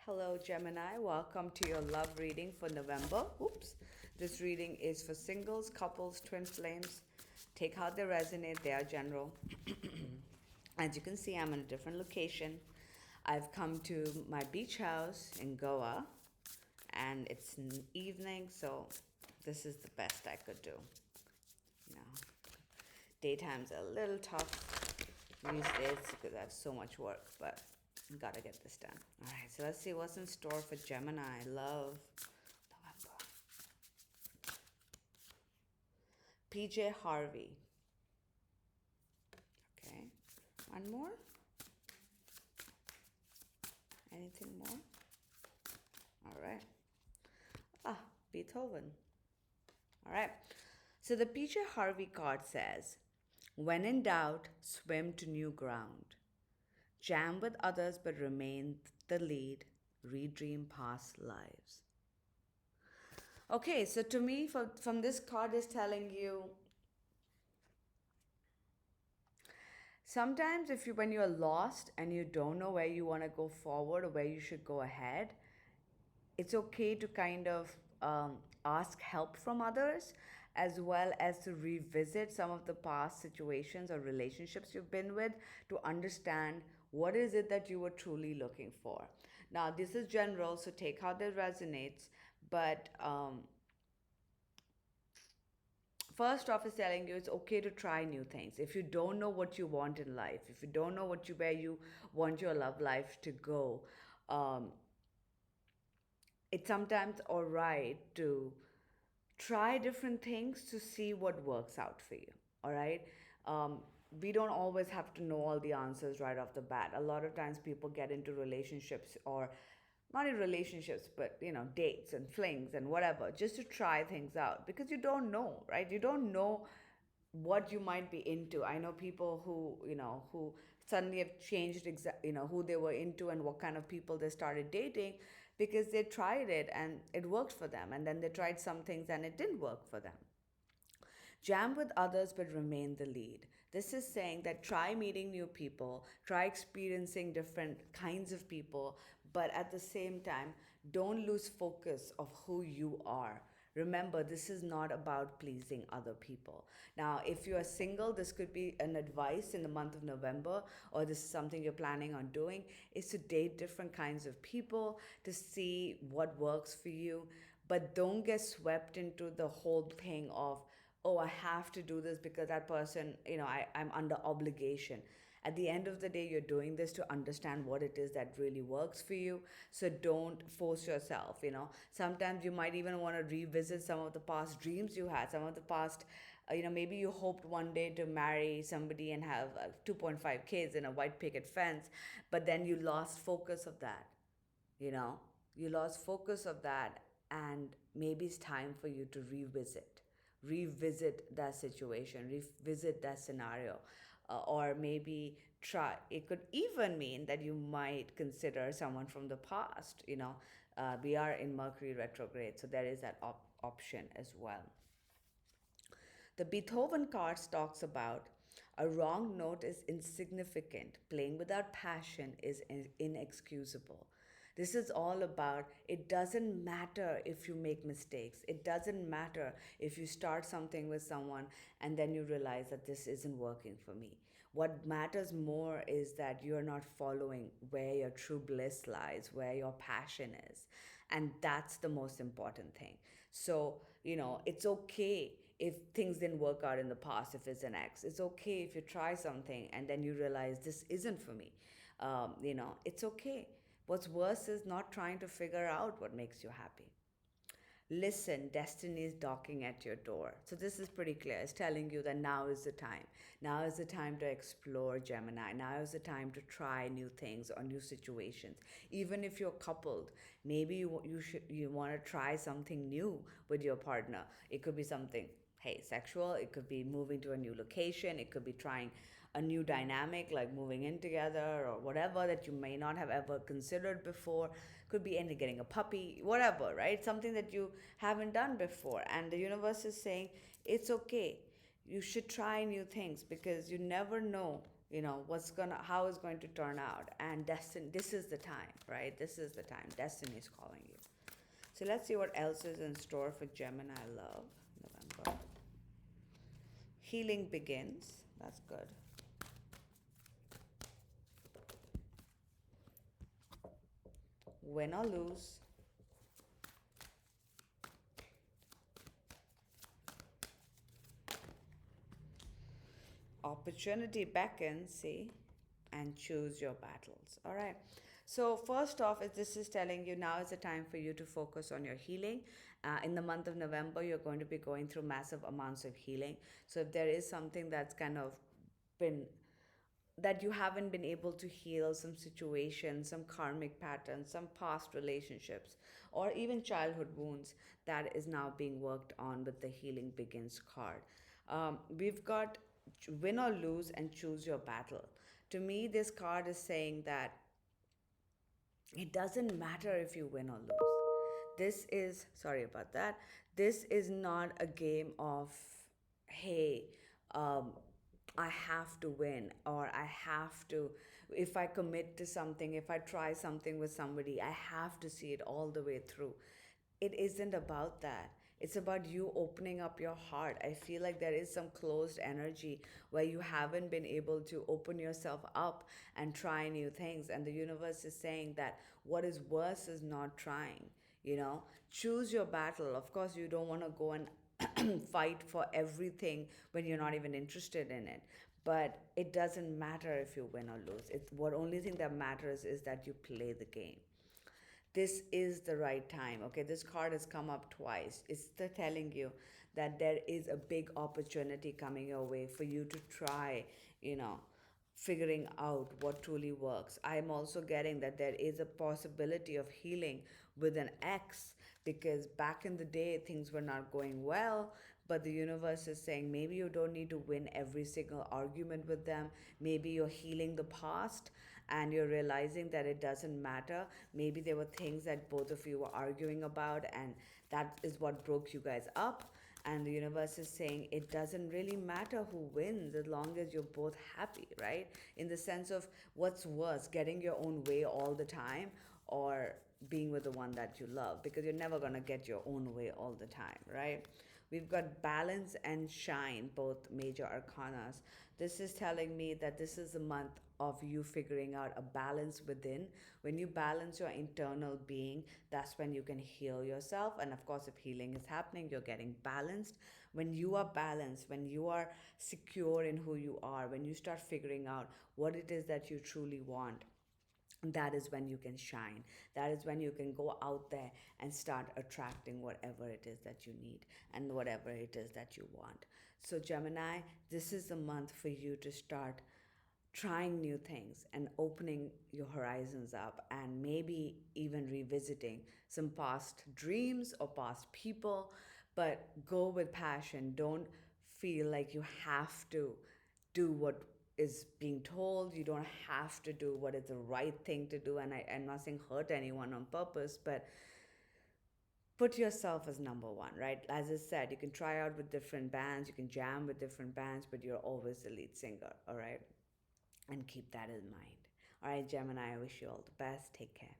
Hello, Gemini. Welcome to your love reading for November. Oops. This reading is for singles, couples, twin flames. Take how they resonate, they are general. As you can see, I'm in a different location. I've come to my beach house in Goa, and it's an evening, so this is the best I could do. You know, daytime's a little tough these days because I have so much work, but gotta get this done. All right, so let's see what's in store for Gemini. Love, November. PJ Harvey. Okay, one more. Anything more? All right. Ah, Beethoven. All right. So the PJ Harvey card says, when in doubt, swim to new ground. Jam with others but remain the lead. Redream past lives. Okay, so to me, from this card is telling you sometimes if you when you're lost and you don't know where you want to go forward or where you should go ahead, it's okay to kind of ask help from others as well as to revisit some of the past situations or relationships you've been with to understand what is it that you were truly looking for. Now, this is general, so take how that resonates, but first off is telling you it's okay to try new things. If you don't know what you want in life, if you don't know where you want your love life to go, um, it's sometimes all right to try different things to see what works out for you. All right. um, we don't always have to know all the answers right off the bat. A lot of times people get into relationships, or not in relationships, but dates and flings and whatever, just to try things out because you don't know, right? You don't know what you might be into. I know people who suddenly have changed who they were into and what kind of people they started dating because they tried it and it worked for them, and then they tried some things and it didn't work for them. Jam with others but remain the lead. This is saying that try meeting new people, try experiencing different kinds of people, but at the same time, don't lose focus of who you are. Remember, this is not about pleasing other people. Now, if you are single, this could be an advice in the month of November, or this is something you're planning on doing, is to date different kinds of people to see what works for you. But don't get swept into the whole thing of, oh, I have to do this because that person, I'm under obligation. At the end of the day, you're doing this to understand what it is that really works for you. So don't force yourself. Sometimes you might even want to revisit some of the past dreams you had, some of the past, maybe you hoped one day to marry somebody and have 2.5 kids in a white picket fence, but then you lost focus of that. You know, you lost focus of that, and maybe it's time for you to revisit that situation, revisit that scenario, or maybe try. It could even mean that you might consider someone from the past. We are in Mercury retrograde, so there is that option as well. The Beethoven card talks about a wrong note is insignificant, playing without passion is inexcusable. This is all about it doesn't matter if you make mistakes. It doesn't matter if you start something with someone and then you realize that this isn't working for me. What matters more is that you're not following where your true bliss lies, where your passion is. And that's the most important thing. So, it's okay if things didn't work out in the past, if it's an ex. It's okay if you try something and then you realize this isn't for me. It's okay. What's worse is not trying to figure out what makes you happy. Listen, destiny is knocking at your door. So this is pretty clear. It's telling you that now is the time. Now is the time to explore, Gemini. Now is the time to try new things or new situations. Even if you're coupled, maybe you want to try something new with your partner. It could be something, hey, sexual. It could be moving to a new location. It could be trying a new dynamic like moving in together or whatever that you may not have ever considered before. Could be any getting a puppy, whatever, right? Something that you haven't done before, and the universe is saying it's okay. You should try new things because you never know how is going to turn out. And destiny, this is the time, right? This is the time. Destiny is calling you. So let's see what else is in store for Gemini love, November. Healing begins. That's good. Win or lose. Opportunity beckons, see, and choose your battles. All right. So, first off, this is telling you now is the time for you to focus on your healing. In the month of November, you're going to be going through massive amounts of healing. So, if there is something that's kind of been that you haven't been able to heal, some situations, some karmic patterns, some past relationships, or even childhood wounds, that is now being worked on with the Healing Begins card. We've got win or lose and choose your battle. To me, this card is saying that it doesn't matter if you win or lose. Sorry about that. This is not a game of, hey, um, I have to win, or I have to, if I commit to something, if I try something with somebody, I have to see it all the way through. It isn't about that. It's about you opening up your heart. I feel like there is some closed energy where you haven't been able to open yourself up and try new things. And the universe is saying that what is worse is not trying. Choose your battle. Of course, you don't want to go and fight for everything when you're not even interested in it. But it doesn't matter if you win or lose. It's what only thing that matters is that you play the game. This is the right time. Okay, this card has come up twice. It's telling you that there is a big opportunity coming your way for you to try, you know, figuring out what truly works. I'm also getting that there is a possibility of healing with an ex, because back in the day things were not going well, but the universe is saying maybe you don't need to win every single argument with them. Maybe you're healing the past and you're realizing that it doesn't matter. Maybe there were things that both of you were arguing about, and that is what broke you guys up. And the universe is saying it doesn't really matter who wins as long as you're both happy, right? In the sense of what's worse, getting your own way all the time, or being with the one that you love, because you're never going to get your own way all the time, right? We've got balance and shine, both major arcanas. This is telling me that this is a month of you figuring out a balance within. When you balance your internal being, that's when you can heal yourself. And of course, if healing is happening, you're getting balanced. When you are balanced, when you are secure in who you are, when you start figuring out what it is that you truly want, that is when you can shine. That is when you can go out there and start attracting whatever it is that you need and whatever it is that you want. So, Gemini, this is the month for you to start trying new things and opening your horizons up, and maybe even revisiting some past dreams or past people. But go with passion. Don't feel like you have to do what is being told. You don't have to do what is the right thing to do. And I'm not saying hurt anyone on purpose, but put yourself as number one, right? As I said, you can try out with different bands, you can jam with different bands, but you're always the lead singer, all right? And keep that in mind. All right, Gemini, I wish you all the best. Take care.